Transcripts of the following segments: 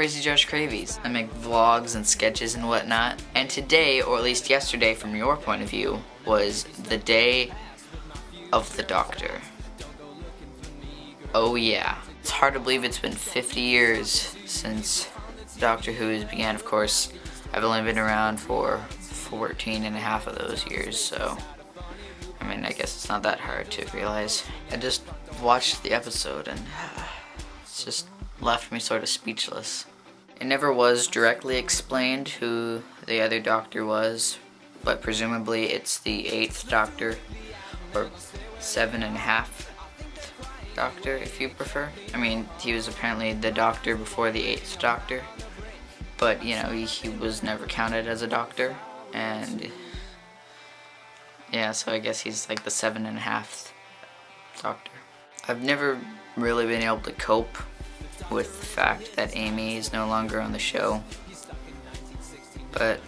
Crazy Josh Cravies. I make vlogs and sketches and whatnot. And today, or at least yesterday from your point of view, was the day of the Doctor. Oh yeah. It's hard to believe it's been 50 years since Doctor Who began, of course. I've only been around for 14 and a half of those years, so I mean, I guess it's not that hard to realize. I just watched the episode and it's just left me sort of speechless. It never was directly explained who the other Doctor was, but presumably it's the 8th Doctor, or 7.5 Doctor if you prefer. I mean, he was apparently the Doctor before the 8th Doctor, but you know, he was never counted as a Doctor, and yeah, so I guess he's like the 7.5 Doctor. I've never really been able to cope with the fact that Amy is no longer on the show, but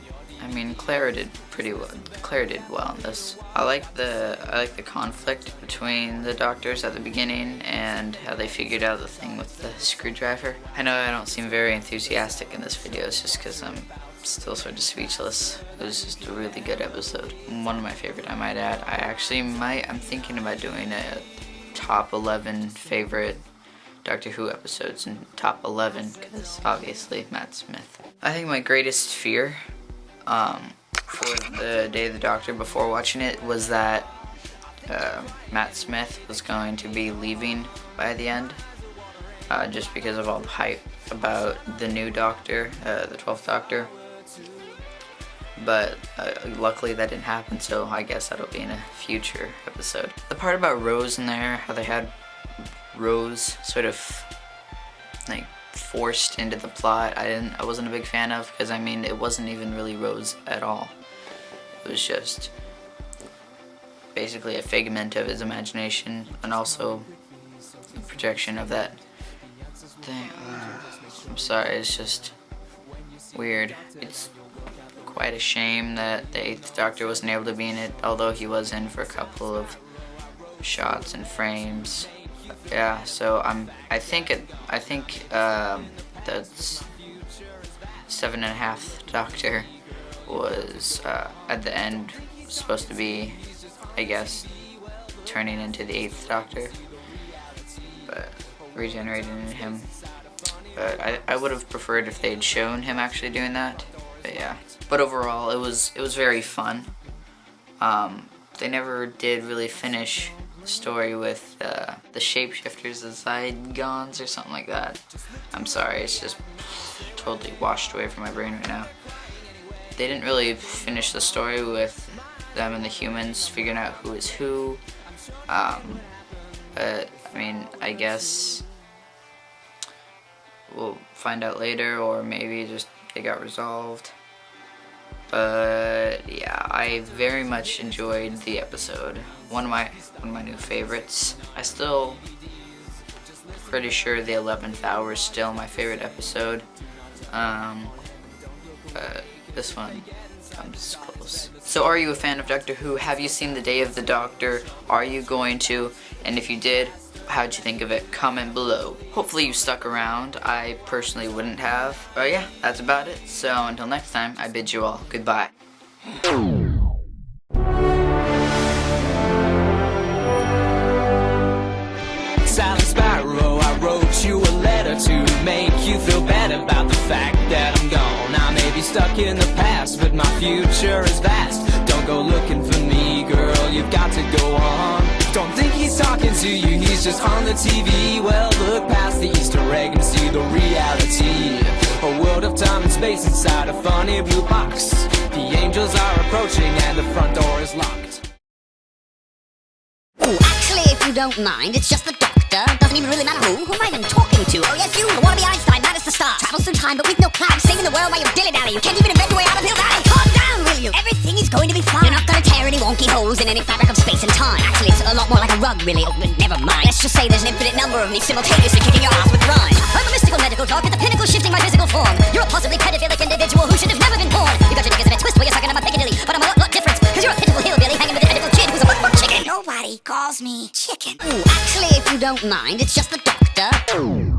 I mean, Claire did pretty well. Claire did well in this. I like the conflict between the Doctors at the beginning and how they figured out the thing with the screwdriver. I know I don't seem very enthusiastic in this video. It's just because I'm still sort of speechless. It was just a really good episode. One of my favorite, I might add. I'm thinking about doing a top 11 favorite Doctor Who episodes in top 11, because obviously Matt Smith. I think my greatest fear for the Day of the Doctor before watching it was that Matt Smith was going to be leaving by the end, just because of all the hype about the new Doctor, the 12th Doctor. But luckily that didn't happen, so I guess that'll be in a future episode. The part about Rose in there, how they had Rose sort of like forced into the plot, I wasn't a big fan of, because I mean, it wasn't even really Rose at all. It was just basically a figment of his imagination, and also a projection of that thing. I'm sorry, it's just weird. It's quite a shame that the 8th Doctor wasn't able to be in it, although he was in for a couple of shots and frames. Yeah, so I think that's 7.5 Doctor was at the end supposed to be, I guess, turning into the 8th Doctor, but regenerating him. But I would have preferred if they'd shown him actually doing that. But yeah. But overall, it was very fun. They never did really finish the story with the shapeshifters, the Zygons, or something like that. I'm sorry, it's just totally washed away from my brain right now. They didn't really finish the story with them and the humans figuring out who is who. But I mean, I guess we'll find out later, or maybe just they got resolved. But yeah, I very much enjoyed the episode. One of my new favorites. I still pretty sure the 11th hour is still my favorite episode. But this one comes close. So are you a fan of Doctor Who? Have you seen the Day of the Doctor? Are you going to? And if you did, how'd you think of it? Comment below. Hopefully you stuck around. I personally wouldn't have. But yeah, that's about it. So until next time, I bid you all goodbye. Silent Sparrow, I wrote you a letter to make you feel better about the fact that I'm gone. I may be stuck in the past, but my future is vast. Don't go looking for me, girl, you've got to go on. Don't think he's talking to you, he's just on the TV. Well, look past the Easter egg and see the reality. A world of time and space inside a funny blue box. The angels are approaching and the front door is locked. Ooh, actually, if you don't mind, it's just the Doctor. Doesn't even really matter who am I even talking to? Oh yes, you, the wannabe Einstein, mad as the star. Travels through time, but with no cloud, saving the world by your dilly-dally. You can't even invent your way out of Hill Valley. Calm down, will you? Everything is going to be fine. You're not gonna tear any wonky holes in any fabric of space and time. Actually, it's a lot more like a rug, really. Oh, but never mind. Let's just say there's an infinite number of me simultaneously kicking your ass with rhyme. I'm a mystical medical talk at the pinnacle, shifting my physical form. You're a possibly pedophilic individual who should have never been born. You got your niggas in a twist where you're sucking on my Piccadilly, but I'm a lot different, cause you're a pitiful hillbilly hanging with a tentacle kid who's a butt chicken. Nobody calls me chicken. Ooh, actually, if you don't mind, it's just the Doctor.